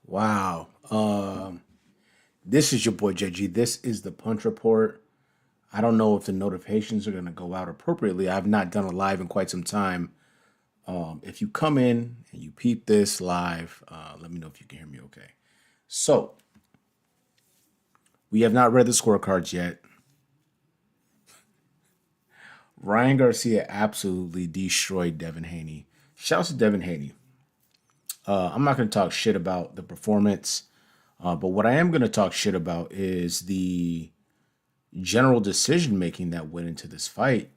Wow. This is your boy JG. This is the Punch Report. I don't know if the notifications are going to go out appropriately. I've not done a live in quite some time. If you come in and you peep this live, let me know if you can hear me okay. So, we have not read the scorecards yet. Ryan Garcia absolutely destroyed Devin Haney. Shouts to Devin Haney. I'm not going to talk shit about the performance, but what I am going to talk shit about is the general decision making that went into this fight.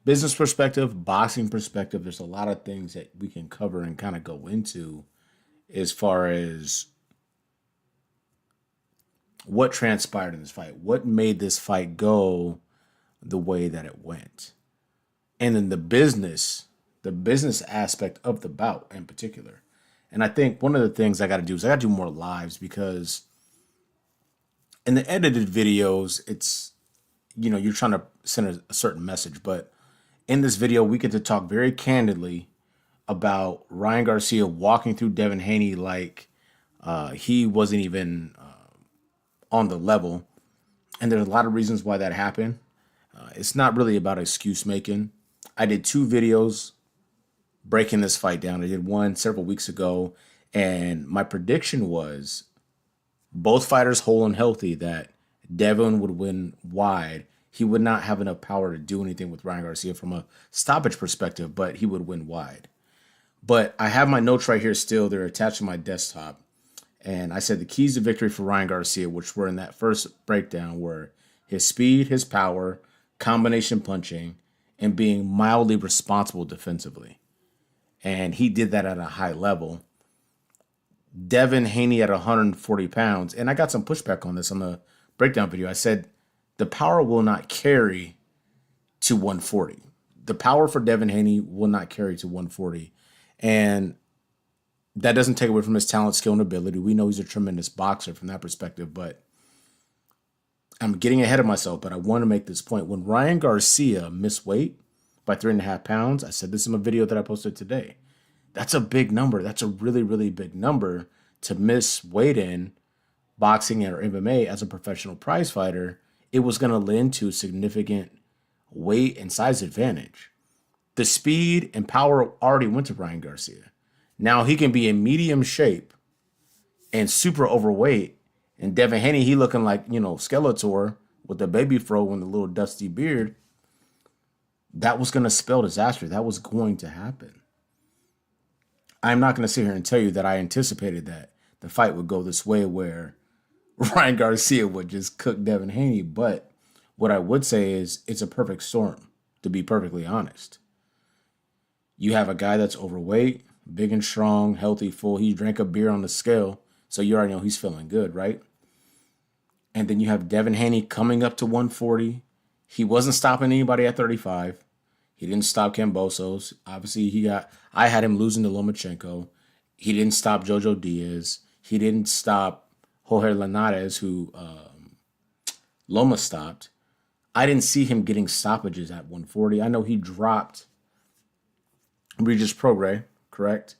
Business perspective, boxing perspective, there's a lot of things that we can cover and kind of go into as far as what transpired in this fight, what made this fight go the way that it went. And then the business aspect of the bout in particular. And I think one of the things I got to do is I got to do more lives because in the edited videos, you're trying to send a certain message. But in this video, we get to talk very candidly about Ryan Garcia walking through Devin Haney like he wasn't even on the level. And there's a lot of reasons why that happened. It's not really about excuse making. I did two videos breaking this fight down. I did one several weeks ago, and my prediction was both fighters whole and healthy that Devin would win wide. He would not have enough power to do anything with Ryan Garcia from a stoppage perspective, but he would win wide. But I have my notes right here still. They're attached to my desktop. And I said the keys to victory for Ryan Garcia, which were in that first breakdown, were his speed, his power, combination punching, and being mildly responsible defensively. And he did that at a high level. Devin Haney at 140 pounds, and I got some pushback on this on the breakdown video. I said the power will not carry to 140. The power for Devin Haney will not carry to 140. And that doesn't take away from his talent, skill, and ability. We know he's a tremendous boxer from that perspective, but I'm getting ahead of myself, but I want to make this point. When Ryan Garcia missed weight by 3.5 pounds, I said this in a video that I posted today. That's a big number. That's a really, really big number to miss weight in boxing or MMA as a professional prize fighter. It was going to lend to significant weight and size advantage. The speed and power already went to Ryan Garcia. Now he can be in medium shape and super overweight. And Devin Haney, he looking like, Skeletor with the baby fro and the little dusty beard. That was going to spell disaster. That was going to happen. I'm not going to sit here and tell you that I anticipated that the fight would go this way where Ryan Garcia would just cook Devin Haney. But what I would say is it's a perfect storm, to be perfectly honest. You have a guy that's overweight, big and strong, healthy, full. He drank a beer on the scale, so you already know he's feeling good, right? And then you have Devin Haney coming up to 140. He wasn't stopping anybody at 35. He didn't stop Kambosos. Obviously, I had him losing to Lomachenko. He didn't stop Jojo Diaz. He didn't stop Jorge Linares, who Loma stopped. I didn't see him getting stoppages at 140. I know he dropped Regis Prograis, correct?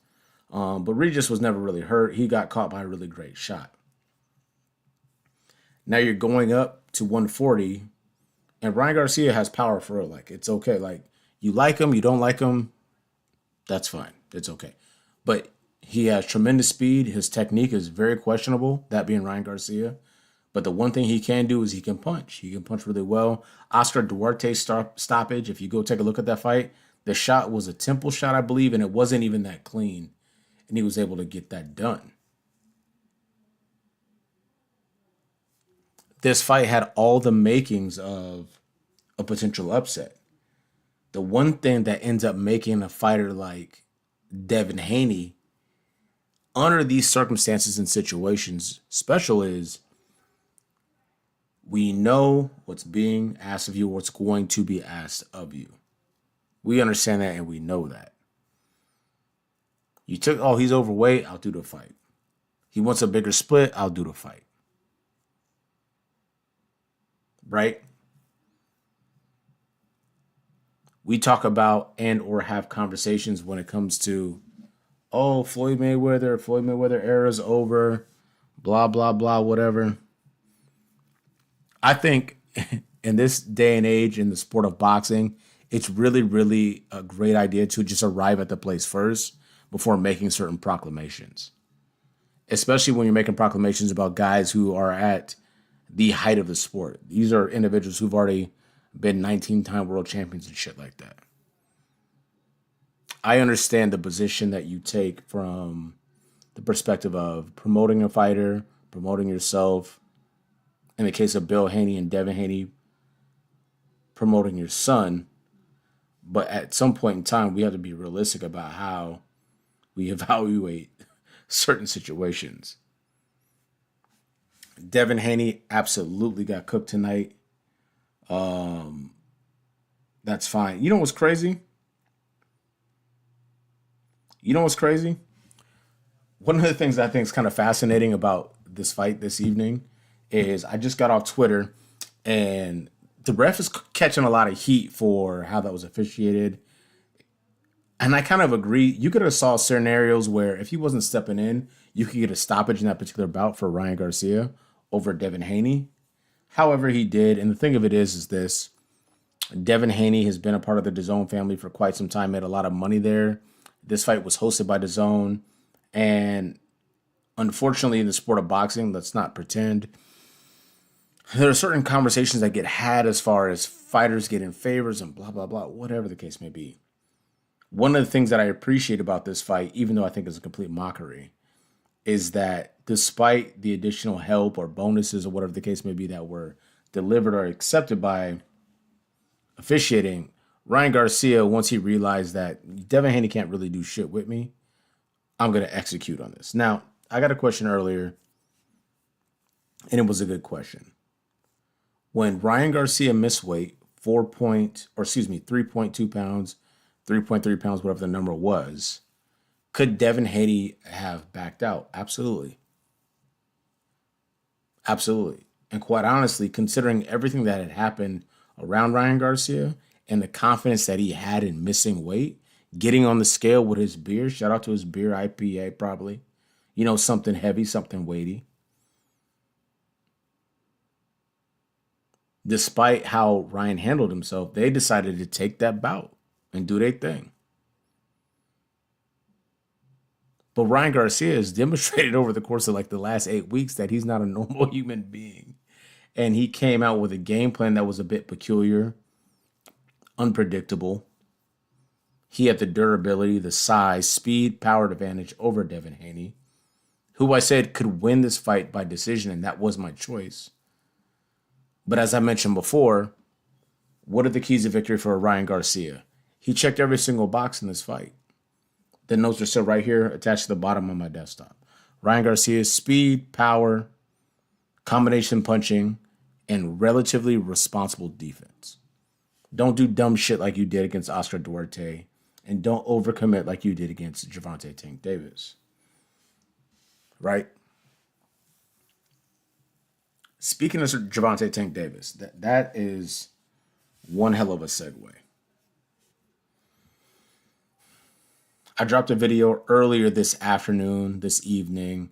But Regis was never really hurt. He got caught by a really great shot. Now you're going up to 140, and Ryan Garcia has power for it. Like, it's okay. Like, you like him, you don't like him, that's fine. It's okay. But he has tremendous speed. His technique is very questionable, that being Ryan Garcia. But the one thing he can do is he can punch. He can punch really well. Oscar Duarte's stoppage, if you go take a look at that fight, the shot was a temple shot, I believe, and it wasn't even that clean. And he was able to get that done. This fight had all the makings of a potential upset. The one thing that ends up making a fighter like Devin Haney, under these circumstances and situations, special is we know what's being asked of you, what's going to be asked of you. We understand that and we know that. You took, oh, he's overweight, I'll do the fight. He wants a bigger split, I'll do the fight. Right? We talk about and or have conversations when it comes to oh, Floyd Mayweather era is over, blah, blah, blah, whatever. I think in this day and age in the sport of boxing, it's really, really a great idea to just arrive at the place first before making certain proclamations, especially when you're making proclamations about guys who are at the height of the sport. These are individuals who've already been 19-time world champions and shit like that. I understand the position that you take from the perspective of promoting a fighter, promoting yourself. In the case of Bill Haney and Devin Haney, promoting your son. But at some point in time, we have to be realistic about how we evaluate certain situations. Devin Haney absolutely got cooked tonight. That's fine. You know what's crazy? You know what's crazy? One of the things I think is kind of fascinating about this fight this evening is I just got off Twitter and the ref is catching a lot of heat for how that was officiated. And I kind of agree. You could have saw scenarios where if he wasn't stepping in, you could get a stoppage in that particular bout for Ryan Garcia over Devin Haney. However, he did. And the thing of it is this. Devin Haney has been a part of the DAZN family for quite some time, made a lot of money there. This fight was hosted by DAZN. And unfortunately, in the sport of boxing, let's not pretend, there are certain conversations that get had as far as fighters getting favors and blah, blah, blah, whatever the case may be. One of the things that I appreciate about this fight, even though I think it's a complete mockery, is that despite the additional help or bonuses or whatever the case may be that were delivered or accepted by officiating, Ryan Garcia, once he realized that Devin Haney can't really do shit with me, I'm going to execute on this. Now, I got a question earlier, and it was a good question. When Ryan Garcia missed weight, 3.2 pounds, 3.3 pounds, whatever the number was, could Devin Haney have backed out? Absolutely. Absolutely. And quite honestly, considering everything that had happened around Ryan Garcia and the confidence that he had in missing weight, getting on the scale with his beer, shout out to his beer, IPA probably, something heavy, something weighty. Despite how Ryan handled himself, they decided to take that bout and do their thing. But Ryan Garcia has demonstrated over the course of the last 8 weeks that he's not a normal human being. And he came out with a game plan that was a bit peculiar, unpredictable. He had the durability, the size, speed, power advantage over Devin Haney, who I said could win this fight by decision, and that was my choice. But as I mentioned before, what are the keys to victory for Ryan Garcia? He checked every single box in this fight. The notes are still right here attached to the bottom of my desktop. Ryan Garcia's speed, power, combination punching, and relatively responsible defense. Don't do dumb shit like you did against Oscar Duarte, and don't overcommit like you did against Gervonta Tank Davis. Right? Speaking of Gervonta Tank Davis, that is one hell of a segue. I dropped a video earlier this evening,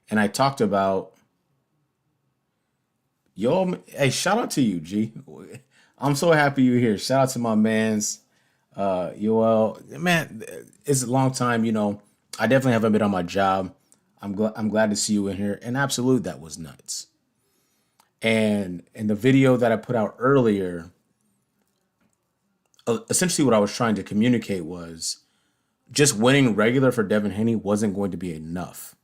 and I talked about, shout out to you, G. I'm so happy you're here. Shout out to my mans, Yoel. Man, it's a long time, I definitely haven't been on my job. I'm glad to see you in here, and absolutely, that was nuts. And in the video that I put out earlier, essentially what I was trying to communicate was just winning regular for Devin Haney wasn't going to be enough.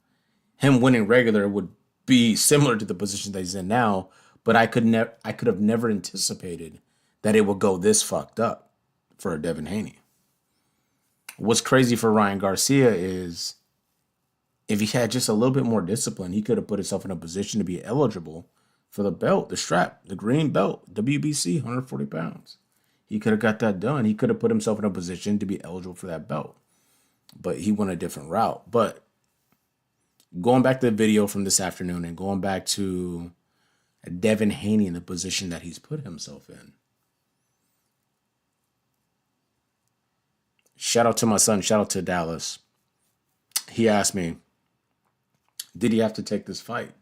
Him winning regular would be similar to the position that he's in now, but I could have never anticipated that it would go this fucked up for Devin Haney. What's crazy for Ryan Garcia is if he had just a little bit more discipline, he could have put himself in a position to be eligible for the belt, the strap, the green belt, WBC, 140 pounds. He could have got that done. He could have put himself in a position to be eligible for that belt. But he went a different route. But going back to the video from this afternoon and going back to Devin Haney in the position that he's put himself in. Shout out to my son. Shout out to Dallas. he asked me, did he have to take this fight?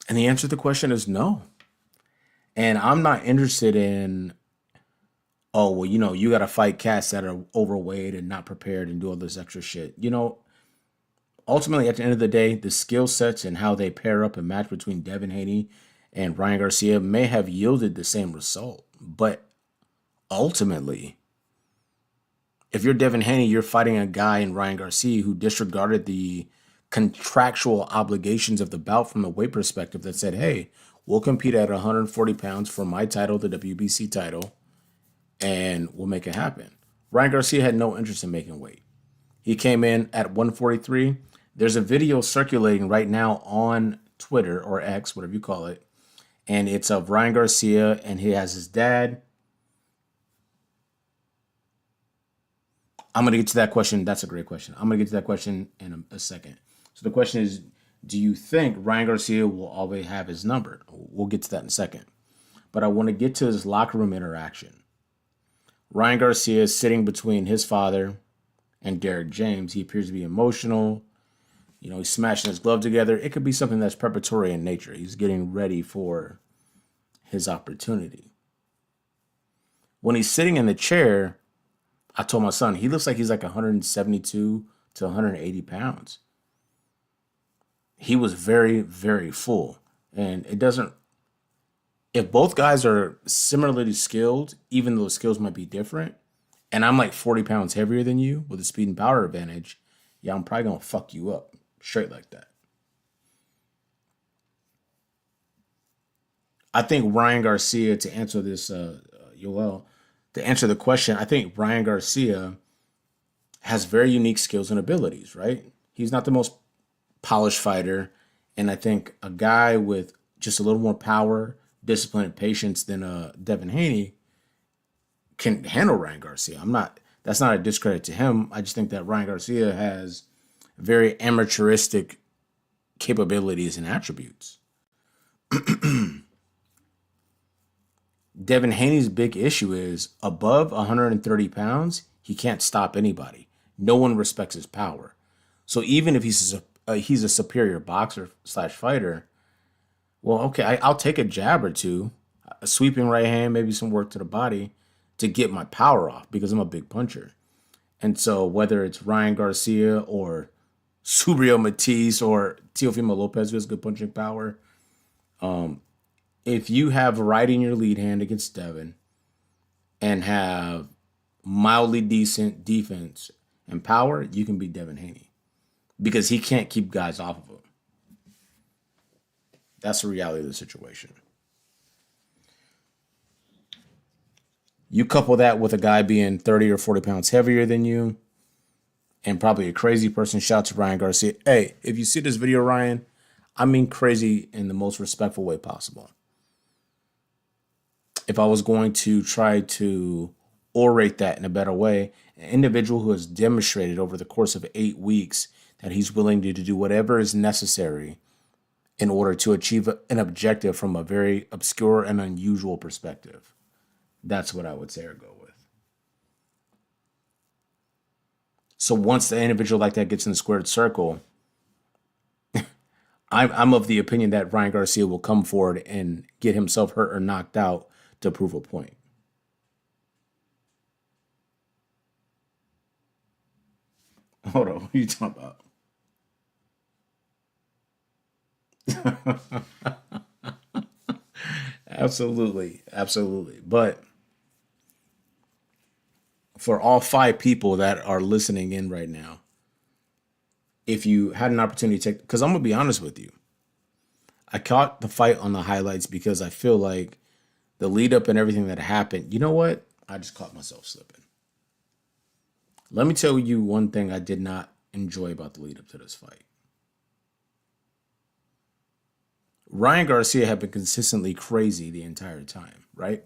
And the answer to the question is no. And I'm not interested in, oh, well, you got to fight cats that are overweight and not prepared and do all this extra shit. Ultimately, at the end of the day, the skill sets and how they pair up and match between Devin Haney and Ryan Garcia may have yielded the same result. But ultimately, if you're Devin Haney, you're fighting a guy in Ryan Garcia who disregarded the contractual obligations of the bout from the weight perspective that said, hey, we'll compete at 140 pounds for my title, the WBC title, and we'll make it happen. Ryan Garcia had no interest in making weight. He came in at 143. There's a video circulating right now on Twitter or X, whatever you call it, and it's of Ryan Garcia, and he has his dad. I'm going to get to that question. That's a great question. I'm going to get to that question in a second. So the question is, do you think Ryan Garcia will always have his number? We'll get to that in a second. But I want to get to his locker room interaction. Ryan Garcia is sitting between his father and Derek James. He appears to be emotional. He's smashing his glove together. It could be something that's preparatory in nature. He's getting ready for his opportunity. When he's sitting in the chair, I told my son, he looks like he's like 172 to 180 pounds. He was very, very full. And if both guys are similarly skilled, even though the skills might be different, and I'm like 40 pounds heavier than you with a speed and power advantage, yeah, I'm probably going to fuck you up straight like that. I think Ryan Garcia, to answer this, Yoel, to answer the question, I think Ryan Garcia has very unique skills and abilities, right? He's not the most polished fighter. And I think a guy with just a little more power, discipline, and patience than Devin Haney can handle Ryan Garcia. That's not a discredit to him. I just think that Ryan Garcia has very amateuristic capabilities and attributes. Devin Haney's big issue is above 130 pounds, he can't stop anybody. No one respects his power. So even if he's a superior boxer / fighter, well, okay, I'll take a jab or two, a sweeping right hand, maybe some work to the body to get my power off because I'm a big puncher. And so whether it's Ryan Garcia or Subriel Matisse or Teofimo Lopez, who has good punching power, if you have right in your lead hand against Devin and have mildly decent defense and power, you can beat Devin Haney because he can't keep guys off of him. That's the reality of the situation. You couple that with a guy being 30 or 40 pounds heavier than you and probably a crazy person. Shout out to Ryan Garcia. Hey, if you see this video, Ryan, I mean crazy in the most respectful way possible. If I was going to try to orate that in a better way, an individual who has demonstrated over the course of 8 weeks that he's willing to do whatever is necessary in order to achieve an objective from a very obscure and unusual perspective. That's what I would say or go with. So once the individual like that gets in the squared circle, I'm of the opinion that Ryan Garcia will come forward and get himself hurt or knocked out to prove a point. Hold on, what are you talking about? Absolutely. But for all 5 people that are listening in right now, if you had an opportunity to take, because I'm going to be honest with you, I caught the fight on the highlights because I feel like the lead up and everything that happened, you know what? I just caught myself slipping. Let me tell you one thing I did not enjoy about the lead up to this fight. Ryan Garcia had been consistently crazy the entire time, right?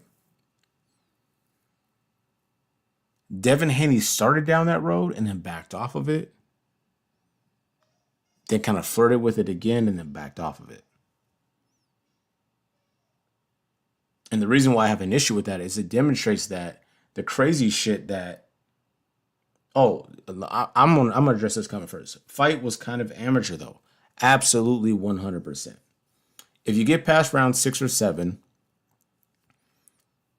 Devin Haney started down that road and then backed off of it. Then kind of flirted with it again and then backed off of it. And the reason why I have an issue with that is it demonstrates that the crazy shit that Oh, I'm gonna address this comment first. Fight was kind of amateur though, absolutely 100%. If you get past round 6 or 7,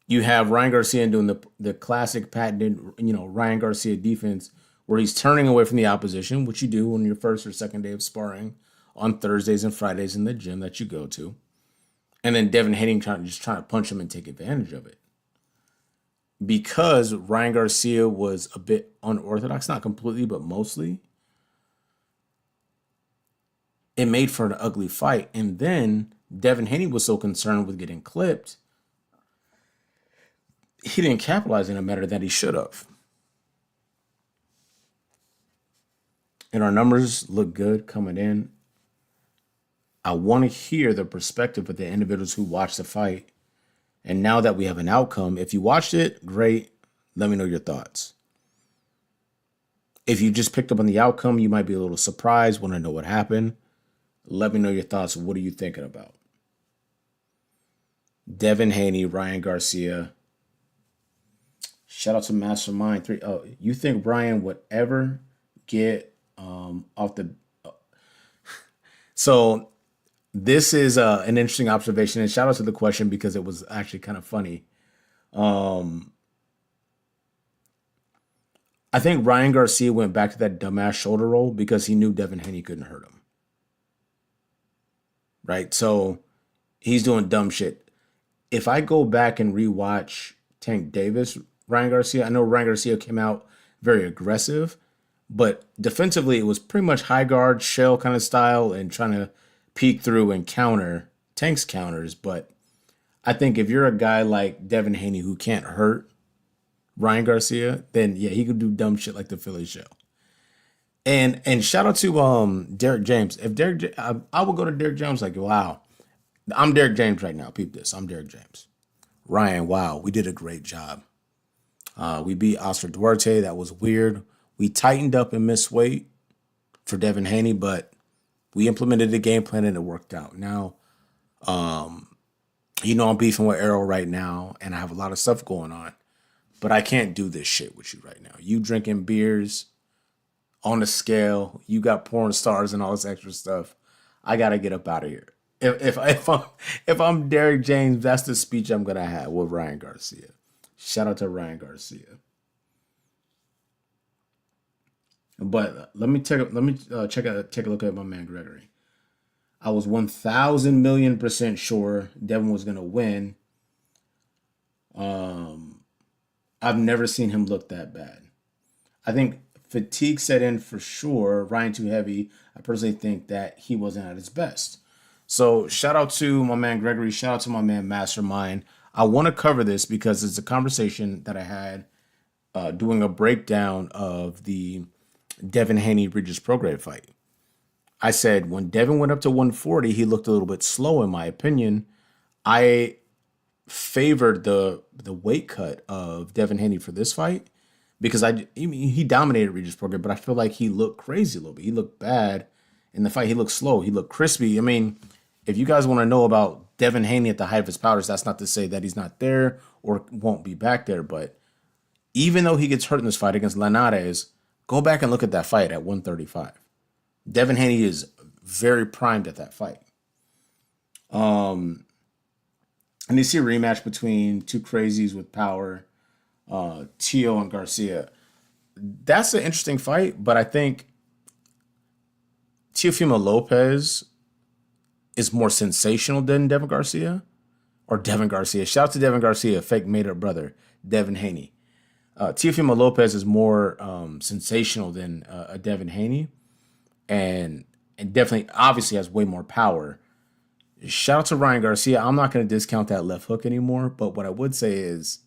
you have Ryan Garcia doing the classic patented, Ryan Garcia defense, where he's turning away from the opposition, which you do on your first or second day of sparring on Thursdays and Fridays in the gym that you go to, and then Devin Haney trying to punch him and take advantage of it. Because Ryan Garcia was a bit unorthodox, not completely, but mostly, it made for an ugly fight. And then Devin Haney was so concerned with getting clipped, he didn't capitalize in a manner that he should have. And our numbers look good coming in. I want to hear the perspective of the individuals who watched the fight. And now that we have an outcome, if you watched it, great. Let me know your thoughts. If you just picked up on the outcome, you might be a little surprised, want to know what happened. Let me know your thoughts. What are you thinking about? Devin Haney, Ryan Garcia. Shout out to Mastermind 3. Oh, you think Ryan would ever get off the... So this is an interesting observation, and shout out to the question because it was actually kind of funny. I think Ryan Garcia went back to that dumbass shoulder roll because he knew Devin Haney couldn't hurt him. Right? So he's doing dumb shit. If I go back and rewatch Tank Davis, Ryan Garcia, I know Ryan Garcia came out very aggressive, but defensively it was pretty much high guard, shell kind of style and trying to peek through and counter Tank's counters. But I think if you're a guy like Devin Haney who can't hurt Ryan Garcia, then yeah, he could do dumb shit like the Philly shell. And shout out to Derek James. If I would go to Derek James like, wow, I'm Derek James right now. Peep this. I'm Derek James. Ryan, wow, we did a great job. We beat Oscar Duarte. That was weird. We tightened up and missed weight for Devin Haney, but we implemented the game plan and it worked out. Now, I'm beefing with Arrow right now and I have a lot of stuff going on, but I can't do this shit with you right now. You drinking beers on the scale, you got porn stars and all this extra stuff. I gotta get up out of here. If I'm Derek James, that's the speech I'm gonna have with Ryan Garcia. Shout out to Ryan Garcia. But take a look at my man Gregory. I was 1,000,000,000% sure Devin was gonna win. I've never seen him look that bad. I think fatigue set in for sure. Ryan too heavy. I personally think that he wasn't at his best. So shout out to my man Gregory. Shout out to my man Mastermind. I want to cover this because it's a conversation that I had doing a breakdown of the Devin Haney Regis Prograde fight. I said when Devin went up to 140, he looked a little bit slow in my opinion. I favored the weight cut of Devin Haney for this fight because he dominated Regis Prograde, but I feel like he looked crazy a little bit. He looked bad in the fight. He looked slow. He looked crispy. I mean, if you guys want to know about Devin Haney at the height of his powers, that's not to say that he's not there or won't be back there. But even though he gets hurt in this fight against Linares, go back and look at that fight at 135. Devin Haney is very primed at that fight. And you see a rematch between two crazies with power, Tio and Garcia. That's an interesting fight, but I think Teofimo Lopez is more sensational than Devin Garcia. Or Devin Garcia. Shout out to Devin Garcia, fake made-up brother, Devin Haney. Teofimo Lopez is more sensational than a Devin Haney. And definitely, obviously, has way more power. Shout out to Ryan Garcia. I'm not going to discount that left hook anymore. But what I would say is,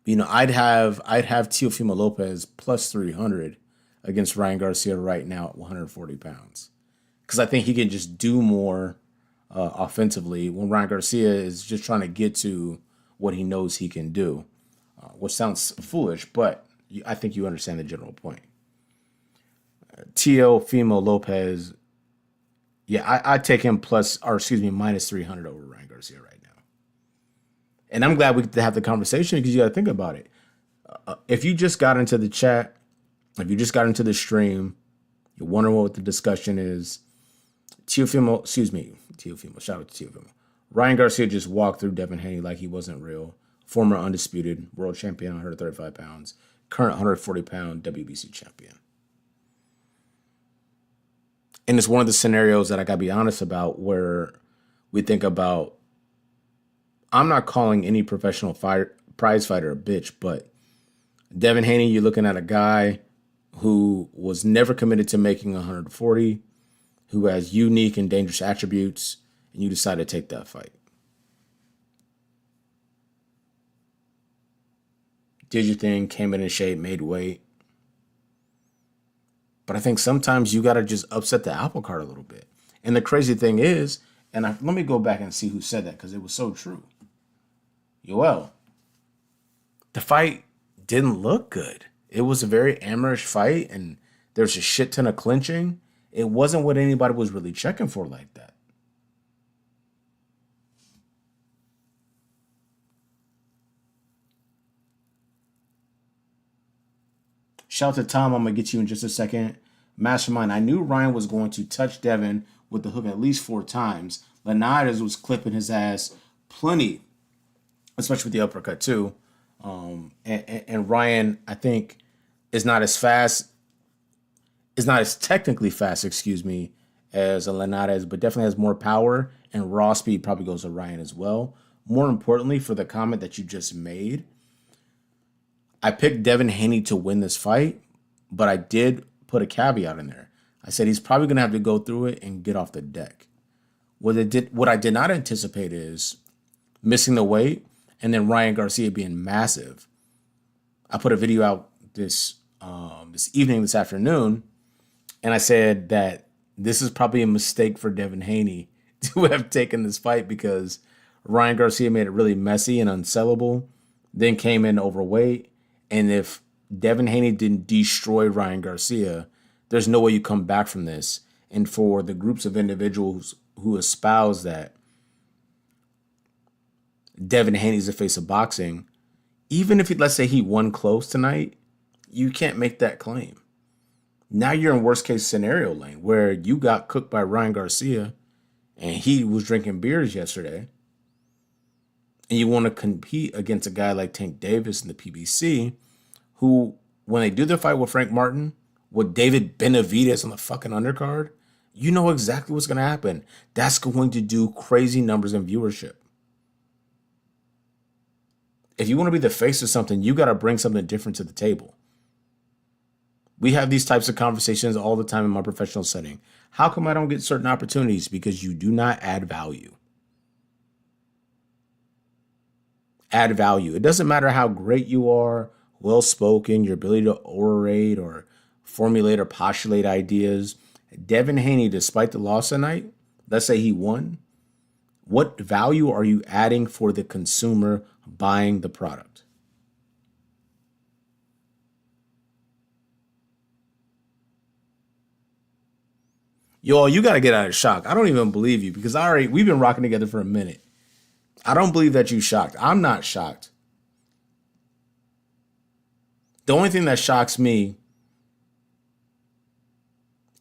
I'd have Teofimo Lopez plus 300 against Ryan Garcia right now at 140 pounds. Because I think he can just do more offensively when Ryan Garcia is just trying to get to what he knows he can do, which sounds foolish, but I think you understand the general point. Teofimo Lopez, yeah, I'd take him minus 300 over Ryan Garcia right now. And I'm glad we get to have the conversation because you got to think about it. If you just got into the chat, if you just got into the stream, you're wondering what the discussion is. Teofimo, shout out to Teofimo. Ryan Garcia just walked through Devin Haney like he wasn't real. Former undisputed world champion, 135 pounds. Current 140-pound WBC champion. And it's one of the scenarios that I gotta be honest about where we think about, I'm not calling any professional prize fighter a bitch, but Devin Haney, you're looking at a guy who was never committed to making 140, who has unique and dangerous attributes, and you decide to take that fight. Did your thing, came in shape, made weight. But I think sometimes you got to just upset the apple cart a little bit. And the crazy thing is, let me go back and see who said that because it was so true. Yoel, the fight didn't look good. It was a very amateurish fight, and there's a shit ton of clinching. It wasn't what anybody was really checking for like that. Shout out to Tom. I'm going to get you in just a second. Mastermind, I knew Ryan was going to touch Devin with the hook at least 4 times. Linares was clipping his ass plenty, especially with the uppercut too. And Ryan, I think, is not as technically fast, as a Linares, but definitely has more power, and raw speed probably goes to Ryan as well. More importantly, for the comment that you just made, I picked Devin Haney to win this fight, but I did put a caveat in there. I said he's probably going to have to go through it and get off the deck. What I did not anticipate is missing the weight and then Ryan Garcia being massive. I put a video out this afternoon, and I said that this is probably a mistake for Devin Haney to have taken this fight because Ryan Garcia made it really messy and unsellable, then came in overweight. And if Devin Haney didn't destroy Ryan Garcia, there's no way you come back from this. And for the groups of individuals who espouse that Devin Haney's the face of boxing, even if let's say he won close tonight, you can't make that claim. Now you're in worst case scenario lane where you got cooked by Ryan Garcia and he was drinking beers yesterday. And you want to compete against a guy like Tank Davis in the PBC, who, when they do the fight with Frank Martin, with David Benavidez on the fucking undercard, you know exactly what's going to happen. That's going to do crazy numbers in viewership. If you want to be the face of something, you got to bring something different to the table. We have these types of conversations all the time in my professional setting. How come I don't get certain opportunities? Because you do not add value. Add value. It doesn't matter how great you are, well-spoken, your ability to orate or formulate or postulate ideas. Devin Haney, despite the loss tonight, let's say he won, what value are you adding for the consumer buying the product? Yo, you got to get out of shock. I don't even believe you because we've been rocking together for a minute. I don't believe that you shocked. I'm not shocked. The only thing that shocks me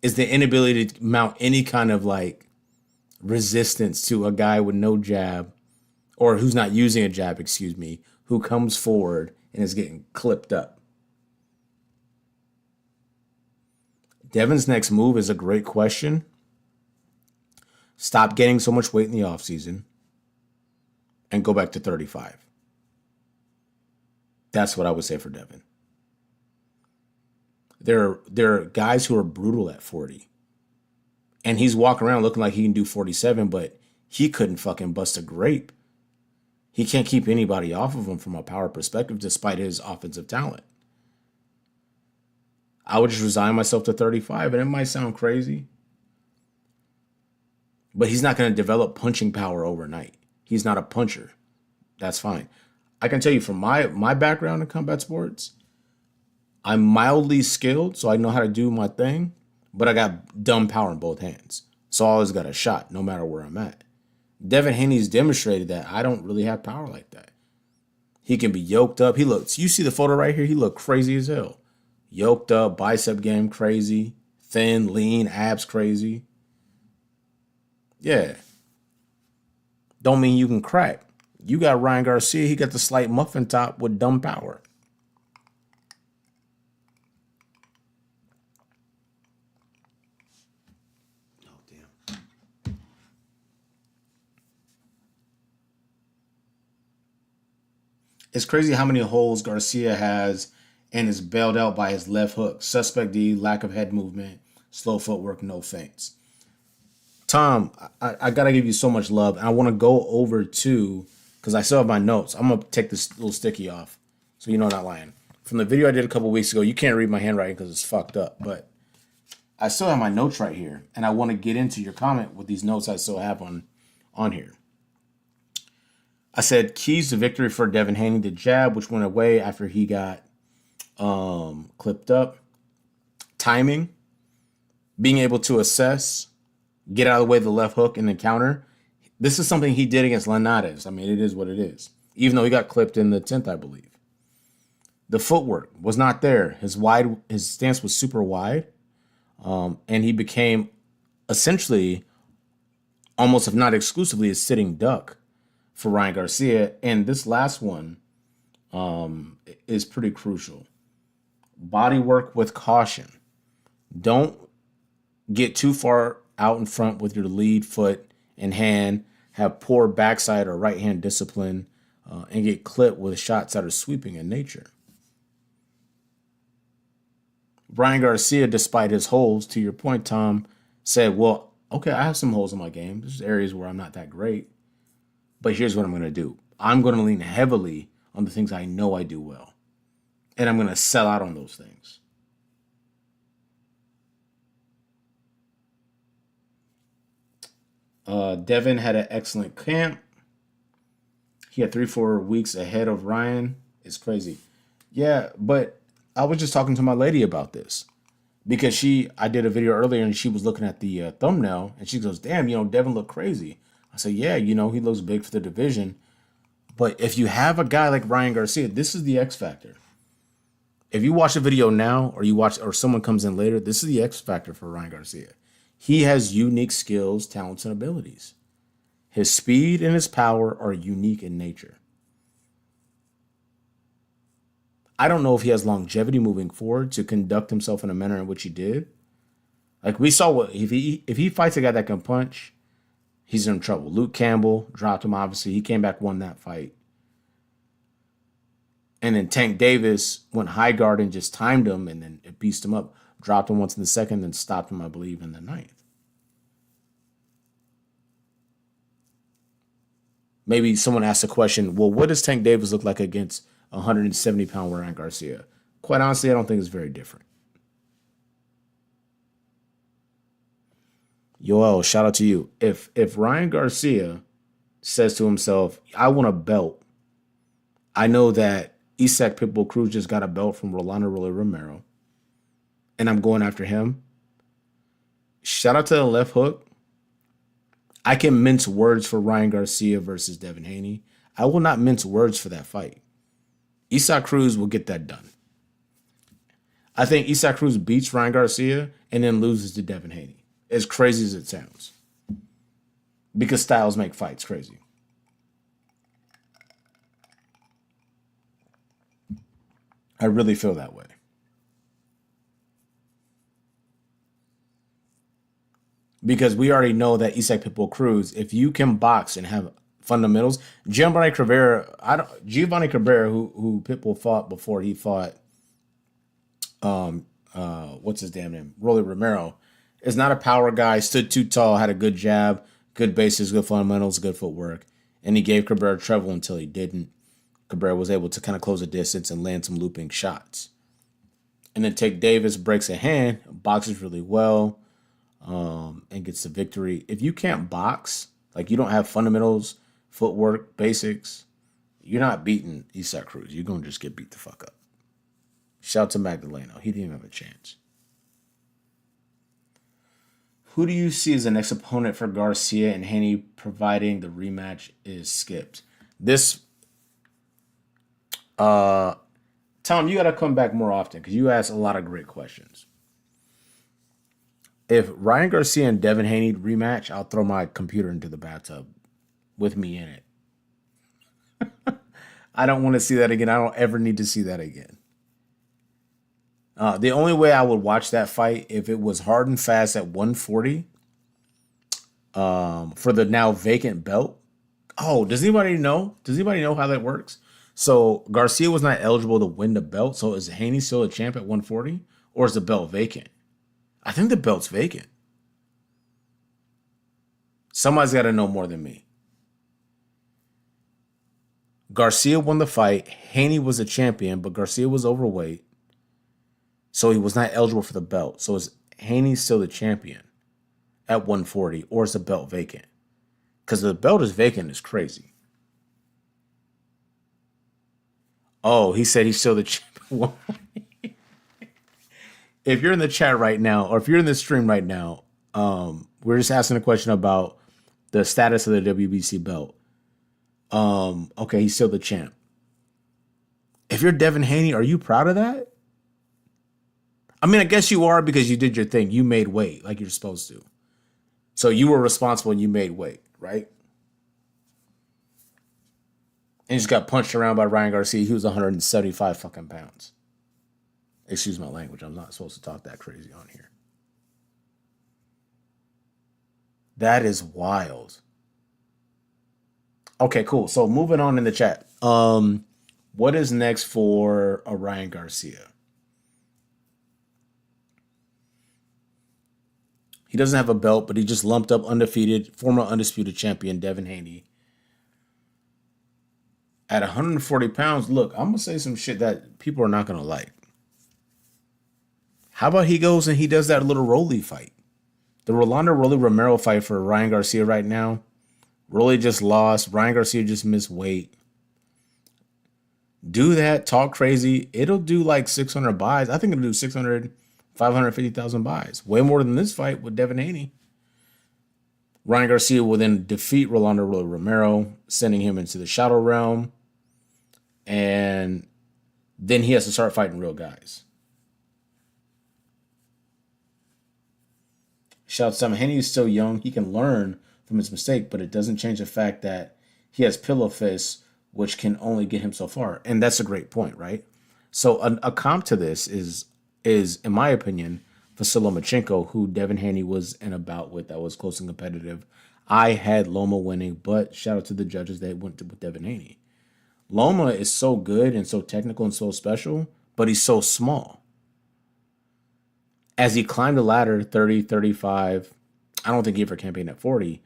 is the inability to mount any kind of like resistance to a guy with no jab or who's not using a jab, who comes forward and is getting clipped up. Devin's next move is a great question. Stop getting so much weight in the offseason and go back to 35. That's what I would say for Devin. There are guys who are brutal at 40. And he's walking around looking like he can do 47, but he couldn't fucking bust a grape. He can't keep anybody off of him from a power perspective despite his offensive talent. I would just resign myself to 35, and it might sound crazy, but he's not going to develop punching power overnight. He's not a puncher. That's fine. I can tell you from my background in combat sports, I'm mildly skilled, so I know how to do my thing, but I got dumb power in both hands. So I always got a shot, no matter where I'm at. Devin Haney's demonstrated that I don't really have power like that. He can be yoked up. He looks, you see the photo right here? He looked crazy as hell. Yoked up, bicep game crazy, thin, lean, abs crazy. Yeah. Don't mean you can crack. You got Ryan Garcia. He got the slight muffin top with dumb power. Oh, damn. It's crazy how many holes Garcia has and is bailed out by his left hook. Suspect D, lack of head movement, slow footwork, no feints. Tom, I got to give you so much love. And I want to go over to, because I still have my notes. I'm going to take this little sticky off so you know I'm not lying. From the video I did a couple weeks ago, you can't read my handwriting because it's fucked up. But I still have my notes right here. And I want to get into your comment with these notes I still have on here. I said keys to victory for Devin Haney, the jab, which went away after he got clipped up. Timing, being able to assess, get out of the way of the left hook and then counter. This is something he did against Linares. I mean, it is what it is. Even though he got clipped in the 10th, I believe. The footwork was not there. His stance was super wide. And he became essentially, almost if not exclusively, a sitting duck for Ryan Garcia. And this last one is pretty crucial. Body work with caution. Don't get too far out in front with your lead foot and hand, have poor backside or right hand discipline, and get clipped with shots that are sweeping in nature. Ryan Garcia, despite his holes, to your point, Tom, said, well, okay, I have some holes in my game. There's areas where I'm not that great. But here's what I'm going to do. I'm going to lean heavily on the things I know I do well. And I'm going to sell out on those things. Devin had an excellent camp. He had 3-4 weeks ahead of Ryan. It's crazy. Yeah, but I was just talking to my lady about this. Because I did a video earlier and she was looking at the thumbnail and she goes, damn, Devin looked crazy. I said, yeah, he looks big for the division. But if you have a guy like Ryan Garcia, this is the X factor. If you watch a video now or someone comes in later, this is the X factor for Ryan Garcia. He has unique skills, talents, and abilities. His speed and his power are unique in nature. I don't know if he has longevity moving forward to conduct himself in a manner in which he did. Like we saw, if he fights a guy that can punch, he's in trouble. Luke Campbell dropped him, obviously. He came back, won that fight. And then Tank Davis went high guard and just timed him and then it beast him up. Dropped him once in the second, then stopped him, I believe, in the 9th. Maybe someone asked a question, well, what does Tank Davis look like against 170-pound Ryan Garcia? Quite honestly, I don't think it's very different. Yoel, shout out to you. If Ryan Garcia says to himself, I want a belt, I know that Isaac Pitbull Cruz just got a belt from Rolando Rolly Romero, and I'm going after him. Shout out to the left hook. I can mince words for Ryan Garcia versus Devin Haney. I will not mince words for that fight. Isaac Cruz will get that done. I think Isaac Cruz beats Ryan Garcia and then loses to Devin Haney. As crazy as it sounds. Because styles make fights crazy. I really feel that way. Because we already know that Isaac Pitbull Cruz, if you can box and have fundamentals, Giovanni Cabrera, who Pitbull fought before he fought, what's his damn name, Rolly Romero, is not a power guy. Stood too tall, had a good jab, good bases, good fundamentals, good footwork, and he gave Cabrera trouble until he didn't. Cabrera was able to kind of close the distance and land some looping shots. And then Tank Davis breaks a hand, boxes really well, and gets the victory. If you can't box, like you don't have fundamentals, footwork, basics, you're not beating Isaac Cruz. You're going to just get beat the fuck up. Shout out to Magdaleno. He didn't even have a chance. Who do you see as the next opponent for Garcia and Haney providing the rematch is skipped? This Uh, Tom, you got to come back more often because you ask a lot of great questions. If Ryan Garcia and Devin Haney rematch, I'll throw my computer into the bathtub with me in it. I don't want to see that again. I don't ever need to see that again. The only way I would watch that fight if it was hard and fast at 140 for the now vacant belt. Oh, does anybody know? Does anybody know how that works? So Garcia was not eligible to win the belt. So is Haney still a champ at 140, or is the belt vacant? I think the belt's vacant. Somebody's got to know more than me. Garcia won the fight. Haney was a champion, but Garcia was overweight, so he was not eligible for the belt. So is Haney still the champion at 140, or is the belt vacant? Because the belt is vacant is crazy. Oh, he said he's still the champion. If you're in the chat right now, or if you're in the stream right now, we're just asking a question about the status of the WBC belt. Okay, he's still the champ. If you're Devin Haney, are you proud of that? I mean, I guess you are because you did your thing. You made weight like you're supposed to. So you were responsible and you made weight, right? And you just got punched around by Ryan Garcia. He was 175 fucking pounds. Excuse my language. I'm not supposed to talk that crazy on here. That is wild. Okay, cool. So moving on in the chat. What is next for Ryan Garcia? He doesn't have a belt, but he just lumped up undefeated, former undisputed champion Devin Haney. At 140 pounds, look, I'm going to say some shit that people are not going to like. How about he goes and he does that little Rolly fight? The Rolando Rolly Romero fight for Ryan Garcia right now. Rolly just lost. Ryan Garcia just missed weight. Do that. Talk crazy. It'll do like 600 buys. I think it'll do 600, 550,000 buys. Way more than this fight with Devin Haney. Ryan Garcia will then defeat Rolando Rolly Romero, sending him into the shadow realm. And then he has to start fighting real guys. Shouts out, Haney is still young. He can learn from his mistake, but it doesn't change the fact that he has pillow fists, which can only get him so far. And that's a great point, right? So a comp to this is, in my opinion, Vasily Lomachenko, who Devin Haney was in a bout with that was close and competitive. I had Loma winning, but shout out to the judges that went with Devin Haney. Loma is so good and so technical and so special, but he's so small. As he climbed the ladder, 30, 35, I don't think he ever campaigned at 40.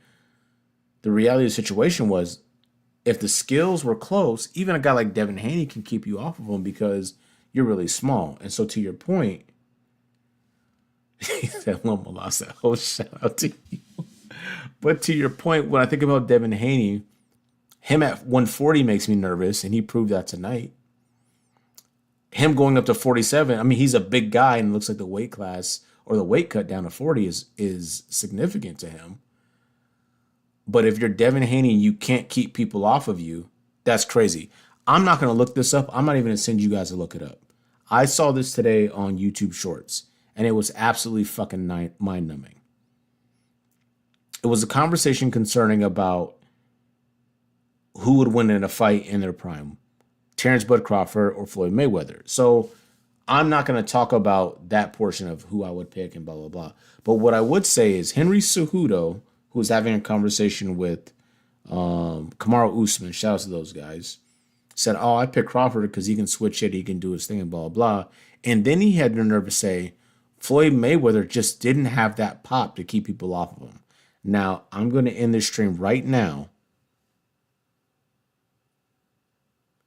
The reality of the situation was, if the skills were close, even a guy like Devin Haney can keep you off of him because you're really small. And so to your point, that Loma lost that whole shout out to you. But to your point, when I think about Devin Haney, him at 140 makes me nervous, and he proved that tonight. Him going up to 47, I mean, he's a big guy and it looks like the weight class or the weight cut down to 40 is significant to him. But if you're Devin Haney and you can't keep people off of you, that's crazy. I'm not going to look this up. I'm not even going to send you guys to look it up. I saw this today on YouTube Shorts, and it was absolutely fucking mind-numbing. It was a conversation concerning about who would win in a fight in their prime, Terrence Bud Crawford or Floyd Mayweather. So I'm not going to talk about that portion of who I would pick and blah, blah, blah. But what I would say is Henry Cejudo, who was having a conversation with Kamaru Usman, shout out to those guys, said, oh, I picked Crawford because he can switch it, he can do his thing and blah, blah. And then he had the nerve to say Floyd Mayweather just didn't have that pop to keep people off of him. Now, I'm going to end this stream right now.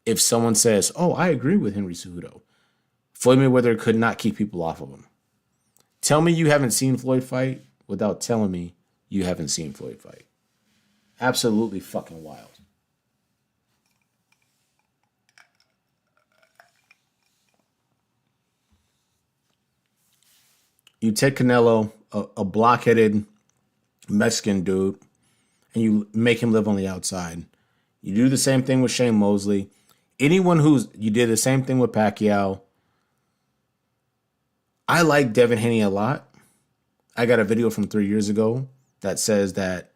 If someone says, oh, I agree with Henry Cejudo, Floyd Mayweather could not keep people off of him. Tell me you haven't seen Floyd fight without telling me you haven't seen Floyd fight. Absolutely fucking wild. You take Canelo, a blockheaded Mexican dude, and you make him live on the outside. You do the same thing with Shane Mosley. anyone you did the same thing with Pacquiao. I like Devin Haney a lot. I got a video from 3 years ago that says that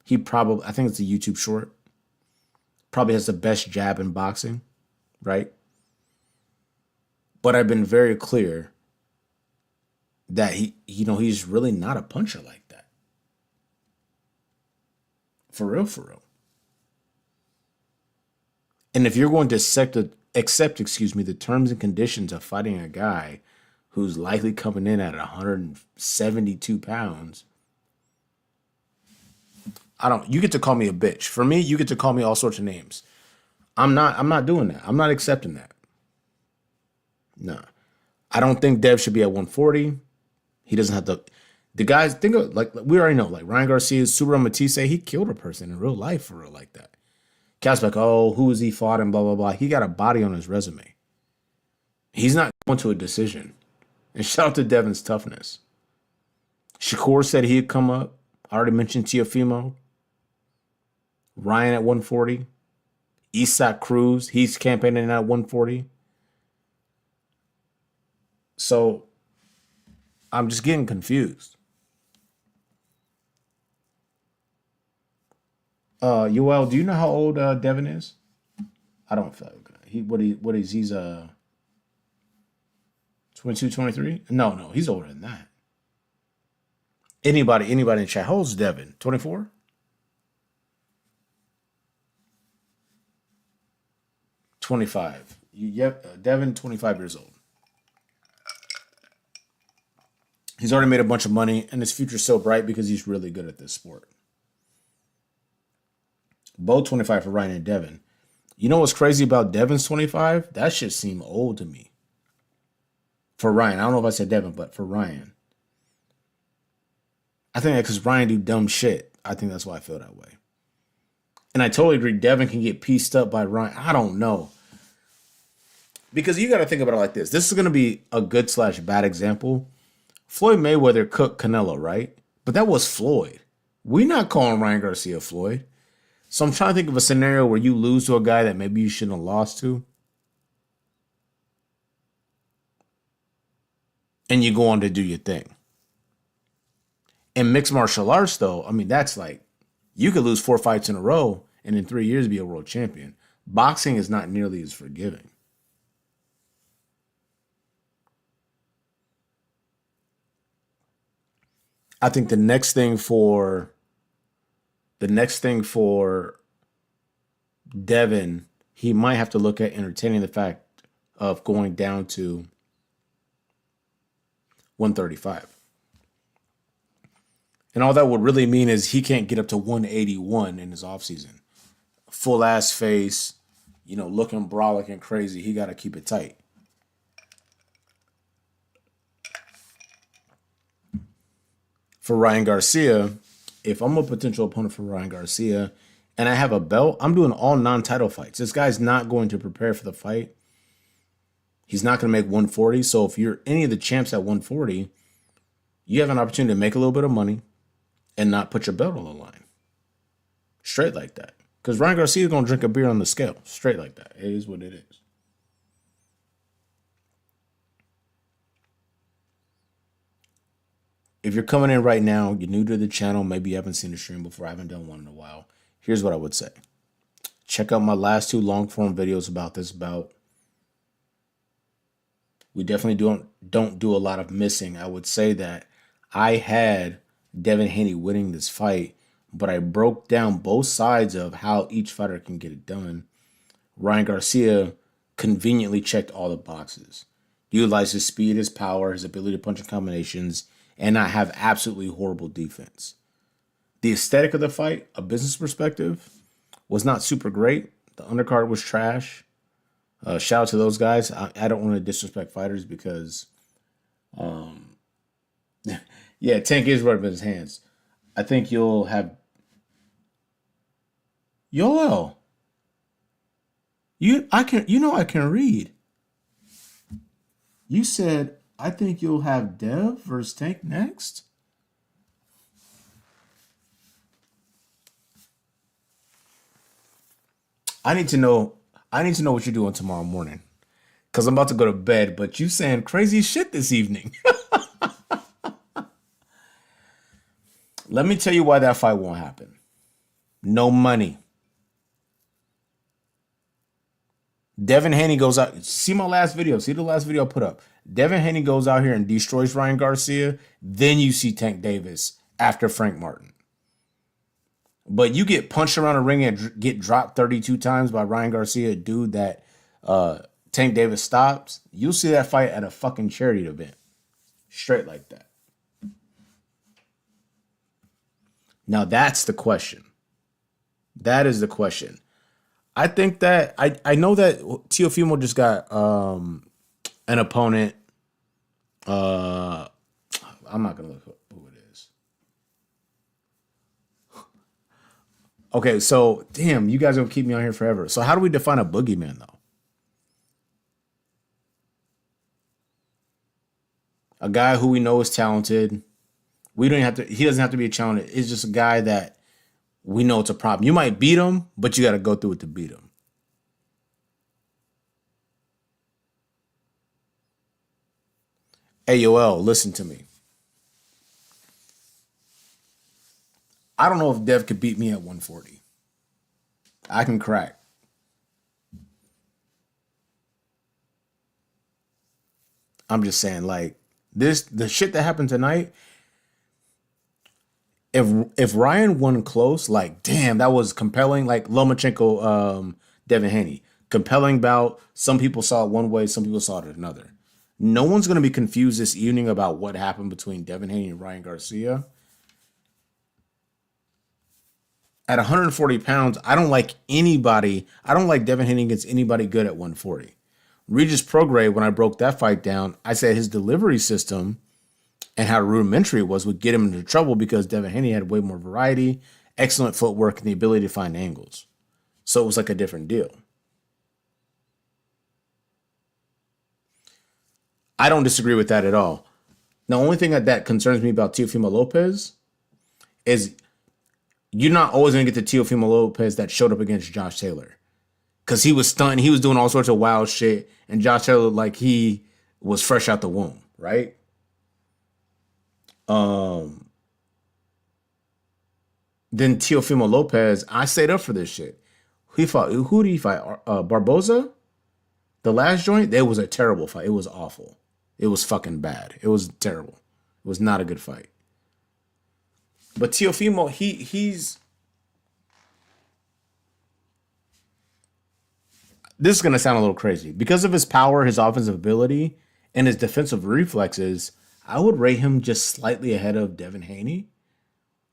I think it's a YouTube short, probably has the best jab in boxing, right? But I've been very clear that he's really not a puncher like that. For real, for real. And if you're going to accept, the terms and conditions of fighting a guy who's likely coming in at 172 pounds, you get to call me a bitch. For me, you get to call me all sorts of names. I'm not doing that. I'm not accepting that. No. I don't think Dev should be at 140. He doesn't have to. The guys, think of, like, we already know, like Ryan Garcia, Super Matisse, he killed a person in real life for real like that. Cat's like, oh, who has he fought and blah, blah, blah. He got a body on his resume. He's not going to a decision. And shout out to Devin's toughness. Shakur said he'd come up. I already mentioned Teofimo. Ryan at 140. Isak Cruz, he's campaigning at 140. So I'm just getting confused. Yoel, do you know how old Devin is? I don't feel like he's 22, 23? No, he's older than that. Anybody in the chat, how old's Devin? 24? 25. Yep, Devin, 25 years old. He's already made a bunch of money, and his future's so bright because he's really good at this sport. Both 25 for Ryan and Devin. You know what's crazy about Devin's 25? That shit seemed old to me. For Ryan. I don't know if I said Devin, but for Ryan. I think that because Ryan do dumb shit. I think that's why I feel that way. And I totally agree. Devin can get pieced up by Ryan. I don't know. Because you got to think about it like this. This is going to be a good/bad example. Floyd Mayweather cooked Canelo, right? But that was Floyd. We're not calling Ryan Garcia Floyd. So I'm trying to think of a scenario where you lose to a guy that maybe you shouldn't have lost to. And you go on to do your thing. In mixed martial arts, though, I mean, that's like, you could lose 4 fights in a row and in 3 years be a world champion. Boxing is not nearly as forgiving. I think the next thing for Devin, he might have to look at entertaining the fact of going down to 135. And all that would really mean is he can't get up to 181 in his offseason. Full ass face, looking brolic and crazy. He got to keep it tight. For Ryan Garcia, if I'm a potential opponent for Ryan Garcia and I have a belt, I'm doing all non-title fights. This guy's not going to prepare for the fight. He's not going to make 140. So if you're any of the champs at 140, you have an opportunity to make a little bit of money and not put your belt on the line. Straight like that. Because Ryan Garcia is going to drink a beer on the scale. Straight like that. It is what it is. If you're coming in right now, you're new to the channel, maybe you haven't seen the stream before, I haven't done one in a while. Here's what I would say. Check out my last 2 long form videos about this bout. We definitely don't do a lot of missing. I would say that I had Devin Haney winning this fight, but I broke down both sides of how each fighter can get it done. Ryan Garcia conveniently checked all the boxes. Utilized his speed, his power, his ability to punch in combinations, and not have absolutely horrible defense. The aesthetic of the fight, a business perspective, was not super great. The undercard was trash. Shout out to those guys. I don't want to disrespect fighters because, yeah, Tank is right in his hands. I think you'll have Yoel. I can read. You said I think you'll have Dev versus Tank next. I need to know I need to know what you're doing tomorrow morning. Because I'm about to go to bed, but you saying crazy shit this evening. Let me tell you why that fight won't happen. No money. Devin Haney goes out. See my last video. See the last video I put up. Devin Haney goes out here and destroys Ryan Garcia. Then you see Tank Davis after Frank Martin. But you get punched around the ring and get dropped 32 times by Ryan Garcia, a dude that Tank Davis stops. You'll see that fight at a fucking charity event. Straight like that. Now that's the question. That is the question. I think that I know that Teofimo just got an opponent. I'm not gonna look who it is. Okay, so damn, you guys are gonna keep me on here forever. So how do we define a boogeyman though? A guy who we know is talented. We don't have to. He doesn't have to be a challenger. It's just a guy that we know it's a problem. You might beat him, but you got to go through it to beat him. AOL, listen to me. I don't know if Dev could beat me at 140. I can crack. I'm just saying, like the shit that happened tonight. If Ryan won close, like damn, that was compelling. Like Lomachenko, Devin Haney, compelling bout. Some people saw it one way, some people saw it another. No one's gonna be confused this evening about what happened between Devin Haney and Ryan Garcia. At 140 pounds, I don't like anybody. I don't like Devin Haney against anybody good at 140. Regis Prograis, when I broke that fight down, I said his delivery system and how rudimentary it was would get him into trouble because Devin Haney had way more variety, excellent footwork, and the ability to find angles. So it was like a different deal. I don't disagree with that at all. The only thing that concerns me about Teofimo Lopez is you're not always going to get the Teofimo Lopez that showed up against Josh Taylor. Because he was stunned. He was doing all sorts of wild shit. And Josh Taylor, like, he was fresh out the womb, right? Um, then Teofimo Lopez, I stayed up for this shit. He fought, who did he fight? Barboza? The last joint? It was a terrible fight. It was awful. It was fucking bad. It was terrible. It was not a good fight. But Teofimo, he's this is gonna sound a little crazy. Because of his power, his offensive ability, and his defensive reflexes, I would rate him just slightly ahead of Devin Haney.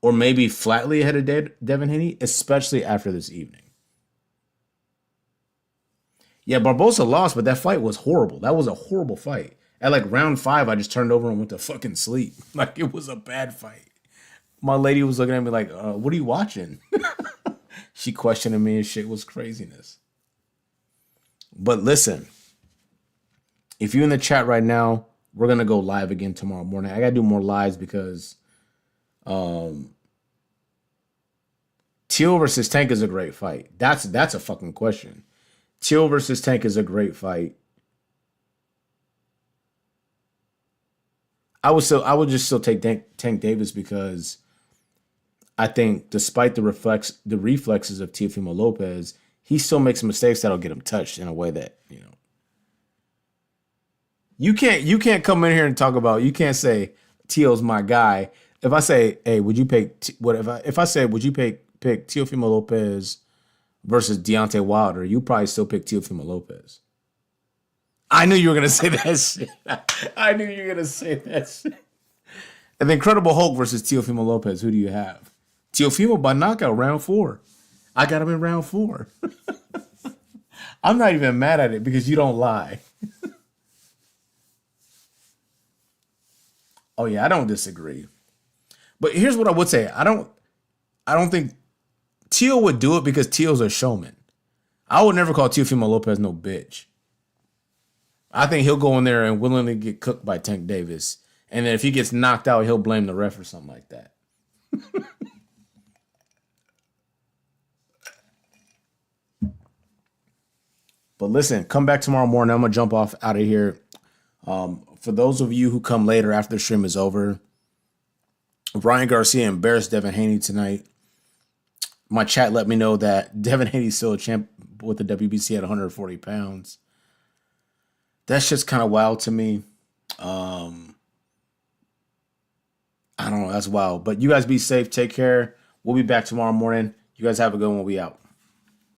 Or maybe flatly ahead of Devin Haney, especially after this evening. Yeah, Barbosa lost, but that fight was horrible. That was a horrible fight. At like round 5, I just turned over and went to fucking sleep. Like it was a bad fight. My lady was looking at me like, what are you watching? She questioning me and shit was craziness. But listen, if you're in the chat right now, we're going to go live again tomorrow morning. I got to do more lives because Teal versus Tank is a great fight. That's a fucking question. Teal versus Tank is a great fight. I would just still take Tank Davis because I think despite the reflexes of Teofimo Lopez, he still makes mistakes that'll get him touched in a way that, you can't come in here and talk about, you can't say Teo's my guy. If I say, hey, would you pick if I say would you pick Teofimo Lopez versus Deontay Wilder, you probably still pick Teofimo Lopez. I knew you were gonna say that shit. I knew you were gonna say that shit. And the Incredible Hulk versus Teofimo Lopez, who do you have? Teofimo by knockout, round 4. I got him in round 4. I'm not even mad at it because you don't lie. Oh yeah, I don't disagree. But here's what I would say. I don't think Teo would do it because Teo's a showman. I would never call Teofimo Lopez no bitch. I think he'll go in there and willingly get cooked by Tank Davis. And then if he gets knocked out, he'll blame the ref or something like that. But listen, come back tomorrow morning. I'm gonna jump off out of here. For those of you who come later after the stream is over, Ryan Garcia embarrassed Devin Haney tonight. My chat let me know that Devin Haney's still a champ with the WBC at 140 pounds. That's just kind of wild to me. I don't know. That's wild. But you guys be safe. Take care. We'll be back tomorrow morning. You guys have a good one. We out.